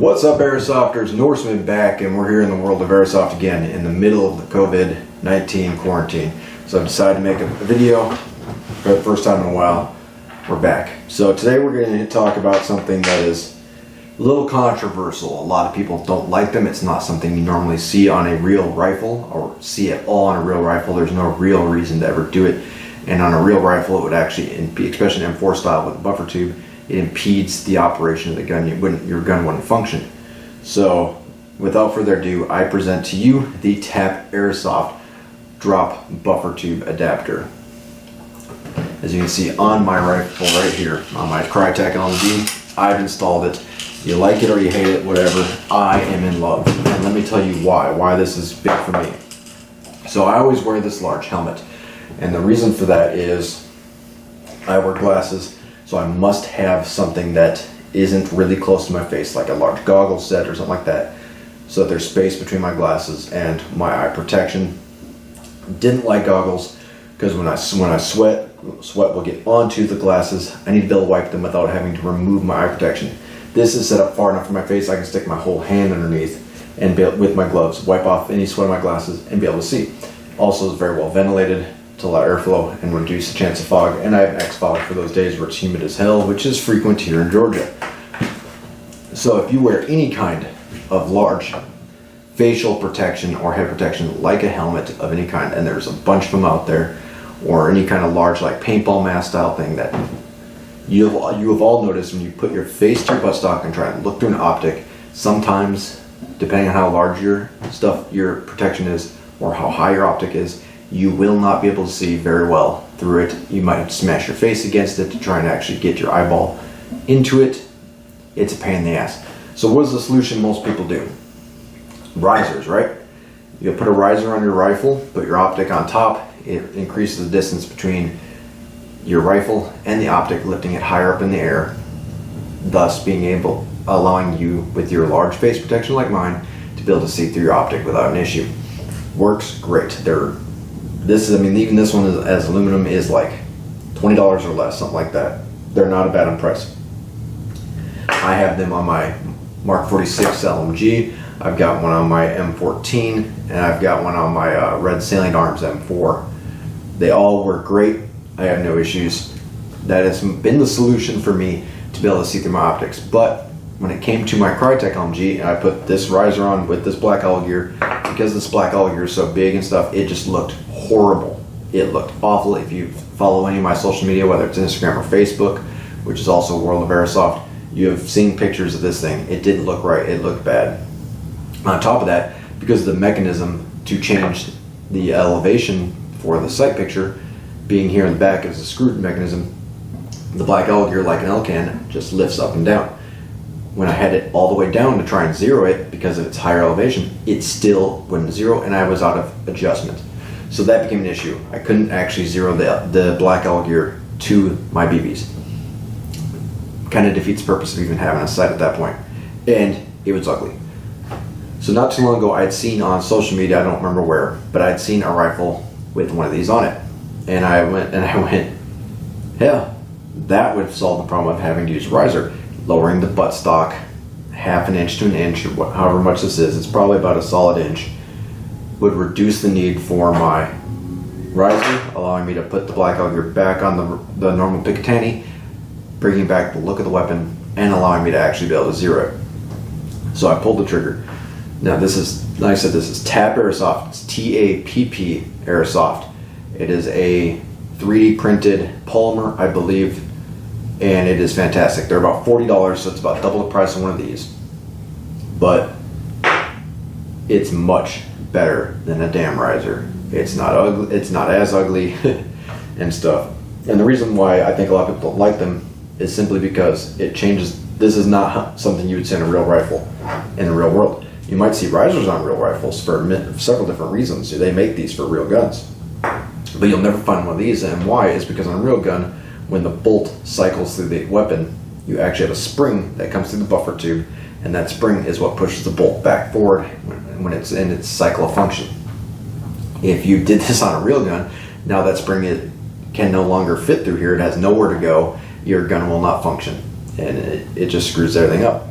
What's up, Airsofters? Norseman back, and we're here in the world of Airsoft again in the middle of the COVID-19 quarantine. So I've decided to make a video for the first time in a while. We're back. So today we're going to talk about something that is a little controversial. A lot of people don't like them. It's not something you normally see on a real rifle or see at all on a real rifle. There's no real reason to ever do it. And on a real rifle, it would actually impede, especially an M4 style with a buffer tube, it impedes the operation of the gun. Your gun wouldn't function. So without further ado, I present to you the Tapp Airsoft drop buffer tube adapter. As you can see on my rifle right here, on my krytac LMG, I've installed it. You like it or you hate it, whatever, I am in love. And let me tell you why this is big for me. So I always wear this large helmet. And the reason for that is I wear glasses, so I must have something that isn't really close to my face, like a large goggle set or something like that, so that there's space between my glasses and my eye protection. Didn't like goggles because when I sweat will get onto the glasses. I need to be able to wipe them without having to remove my eye protection. This is set up far enough for my face I can stick my whole hand underneath and with my gloves wipe off any sweat on my glasses and be able to see. Also, it's very well ventilated to allow airflow and reduce the chance of fog. And I have an X-fog for those days where it's humid as hell, which is frequent here in Georgia. So if you wear any kind of large facial protection or head protection, like a helmet of any kind, and there's a bunch of them out there, or any kind of large like paintball mask style thing that you have all noticed, when you put your face to your buttstock and try and look through an optic, sometimes, depending on how large your protection is or how high your optic is, you will not be able to see very well through it. You might have to smash your face against it to try and actually get your eyeball into it. It's a pain in the ass. So what is the solution most people do? Risers, right? You put a riser on your rifle, put your optic on top. It increases the distance between your rifle and the optic, lifting it higher up in the air, thus allowing you, with your large face protection like mine, to be able to see through your optic without an issue. Works great. Even this one as aluminum is like $20 or less, something like that. They're not a bad on price. I have them on my Mark 46 LMG. I've got one on my M14, and I've got one on my Red Salient Arms M4. They all work great. I have no issues. That has been the solution for me to be able to see through my optics. But when it came to my krytac LMG, and I put this riser on with this black owl gear, because this black owl gear is so big and stuff, it just looked horrible. It looked awful. If you follow any of my social media, whether it's Instagram or Facebook, which is also World of Airsoft, you have seen pictures of this thing. It didn't look right. It looked bad. On top of that, because of the mechanism to change the elevation for the sight picture being here in the back as a screw mechanism, the black owl gear, like an L-can, just lifts up and down. When I had it all the way down to try and zero it because of its higher elevation, it still wouldn't zero, and I was out of adjustment. So that became an issue. I couldn't actually zero the black owl gear to my BBs. Kind of defeats the purpose of even having a sight at that point. And it was ugly. So not too long ago, I'd seen on social media, I don't remember where, but I'd seen a rifle with one of these on it. And I went, yeah, that would solve the problem of having to use a riser. Lowering the buttstock half an inch to an inch, or however much this is, it's probably about a solid inch, would reduce the need for my riser, allowing me to put the black owl gear back on the normal Picatinny, bringing back the look of the weapon, and allowing me to actually be able to zero it. So I pulled the trigger. Now this is, like I said, this is Tapp Airsoft. It's Tapp Airsoft. It is a 3D printed polymer, I believe, and it is fantastic. They're about $40, so it's about double the price of one of these. But it's much better than a damn riser. It's not ugly. It's not as ugly and stuff. And the reason why I think a lot of people don't like them is simply because it changes. This is not something you would see in a real rifle in the real world. You might see risers on real rifles for several different reasons. They make these for real guns, but you'll never find one of these. And why is because on a real gun, when the bolt cycles through the weapon, you actually have a spring that comes through the buffer tube, and that spring is what pushes the bolt back forward when it's in its cycle of function. If you did this on a real gun, now that spring can no longer fit through here. It has nowhere to go. Your gun will not function, and it just screws everything up.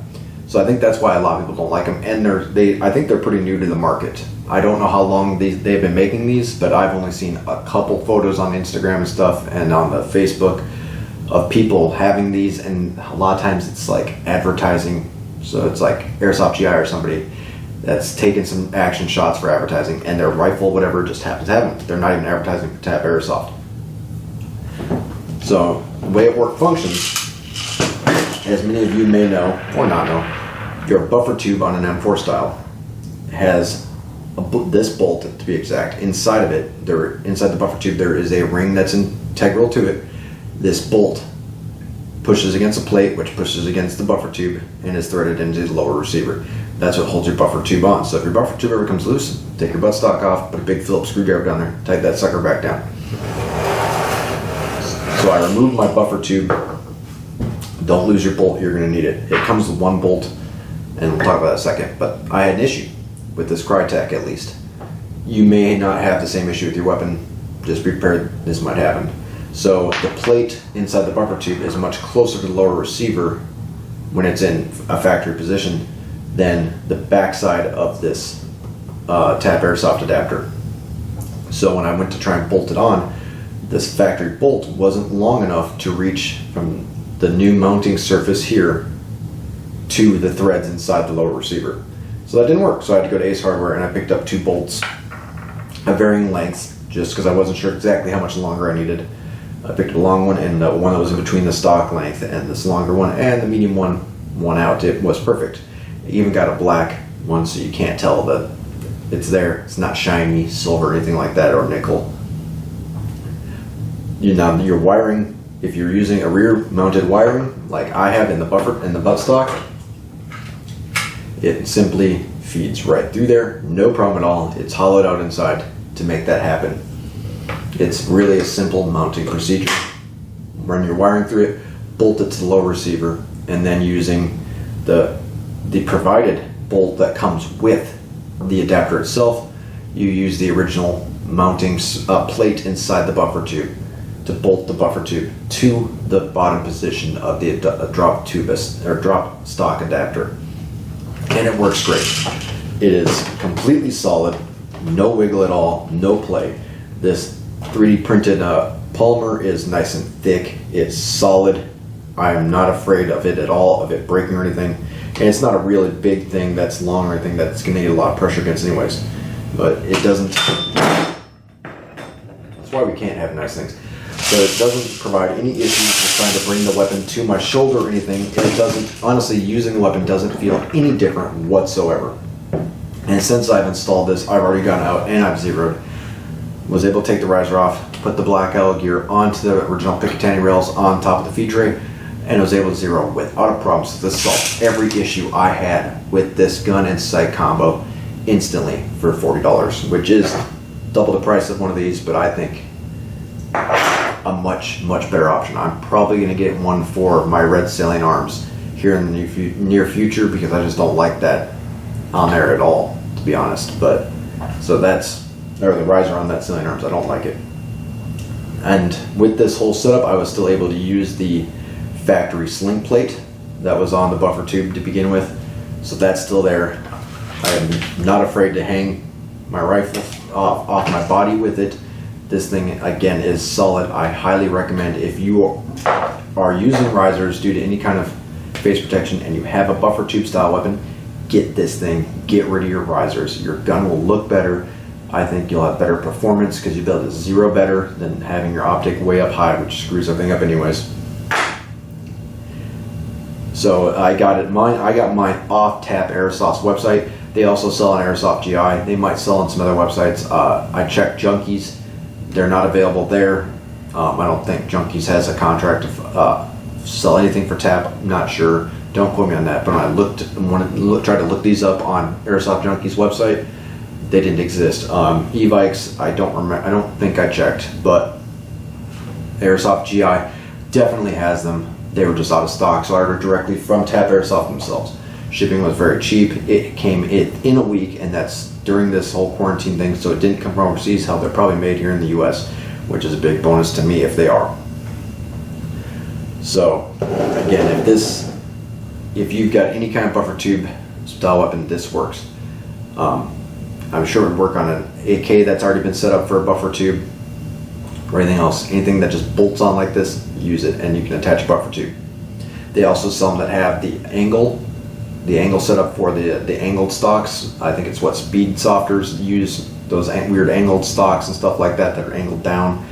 So I think that's why a lot of people don't like them, and I think they're pretty new to the market. I don't know how long they've been making these, but I've only seen a couple photos on Instagram and stuff and on the Facebook of people having these, and a lot of times it's like advertising. So it's like Airsoft GI or somebody that's taken some action shots for advertising, and their rifle, whatever, just happens to have them. They're not even advertising for Tapp Airsoft. So the way it functions, as many of you may know or not know, your buffer tube on an M4 style has this bolt, to be exact. Inside of it, inside the buffer tube, there is a ring that's integral to it. This bolt pushes against a plate, which pushes against the buffer tube, and is threaded into the lower receiver. That's what holds your buffer tube on. So if your buffer tube ever comes loose, take your buttstock off, put a big Phillips screwdriver down there, tighten that sucker back down. So I removed my buffer tube. Don't lose your bolt, you're going to need it. It comes with one bolt, and we'll talk about that in a second. But I had an issue with this krytac, at least. You may not have the same issue with your weapon. Just be prepared, this might happen. So the plate inside the buffer tube is much closer to the lower receiver when it's in a factory position than the backside of this Tapp Airsoft adapter. So when I went to try and bolt it on, this factory bolt wasn't long enough to reach from the new mounting surface here to the threads inside the lower receiver. So that didn't work. So I had to go to Ace Hardware, and I picked up 2 bolts of varying lengths just because I wasn't sure exactly how much longer I needed. I picked a long one and one that was in between the stock length and this longer one, and the medium one out. It was perfect. I even got a black one so you can't tell that it's there. It's not shiny, silver, or anything like that, or nickel. Your wiring, if you're using a rear mounted wiring like I have in the buffer and the buttstock, it simply feeds right through there, no problem at all. It's hollowed out inside to make that happen. It's really a simple mounting procedure. Run your wiring through it, bolt it to the lower receiver, and then using the provided bolt that comes with the adapter itself, you use the original mounting plate inside the buffer tube to bolt the buffer tube to the bottom position of the drop tube or drop stock adapter, and it works great. It is completely solid, no wiggle at all, no play. This 3D printed polymer is nice and thick. It's solid. I am not afraid of it at all, of it breaking or anything. And it's not a really big thing that's long or anything that's going to need a lot of pressure against anyways. But it doesn't. That's why we can't have nice things. So it doesn't provide any issues with trying to bring the weapon to my shoulder or anything. It doesn't, honestly, using the weapon doesn't feel any different whatsoever. And since I've installed this, I've already gone out and I've zeroed. Was able to take the riser off, put the black alloy gear onto the original Picatinny rails on top of the feed tray, and was able to zero without a problem. So this solved every issue I had with this gun and sight combo instantly for $40, which is double the price of one of these, but I think a much better option. I'm probably going to get one for my red Salient arms here in the near future because I just don't like that on there at all, to be honest. But so that's, or the riser on that Salient arms, I don't like it. And with this whole setup, I was still able to use the factory sling plate that was on the buffer tube to begin with, so that's still there. I am not afraid to hang my rifle off my body with it. This thing again is solid. I highly recommend, if you are using risers due to any kind of face protection and you have a buffer tube style weapon, get this thing, get rid of your risers. Your gun will look better. I think you'll have better performance because you'll be able to zero better than having your optic way up high, which screws everything up anyways. So I got mine off Tapp Airsoft's website. They also sell on Airsoft GI. They might sell on some other websites. I checked Junkies. They're not available there. I don't think Junkies has a contract to sell anything for Tapp. I'm not sure. Don't quote me on that. But when I tried to look these up on Airsoft Junkies website, they didn't exist. E-Vikes, I don't think I checked, but Airsoft GI definitely has them. They were just out of stock, so I ordered directly from Tapp Airsoft themselves. Shipping was very cheap. It came in a week, and that's during this whole quarantine thing, so it didn't come from overseas. How they're probably made here in the US, which is a big bonus to me if they are. So again, if you've got any kind of buffer tube style weapon, this works. I'm sure it would work on an AK that's already been set up for a buffer tube, or anything else. Anything that just bolts on like this, use it, and you can attach a buffer tube. They also sell them that have the angle set up for the angled stocks. I think it's what speed softers use, those weird angled stocks and stuff like that are angled down.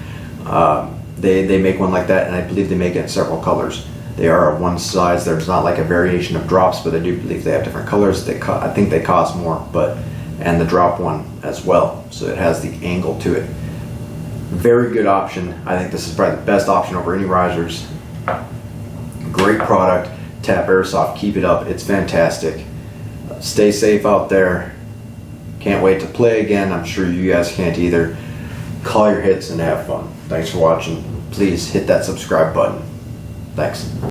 They make one like that, and I believe they make it in several colors. They are of one size. There's not like a variation of drops, but I do believe they have different colors. I think they cost more, and the drop one as well, so it has the angle to it. Very good option. I think this is probably the best option over any risers. Great product. Tapp Airsoft, keep it up. It's fantastic. Stay safe out there. Can't wait to play again. I'm sure you guys can't either. Call your hits and have fun. Thanks for watching. Please hit that subscribe button. Thanks.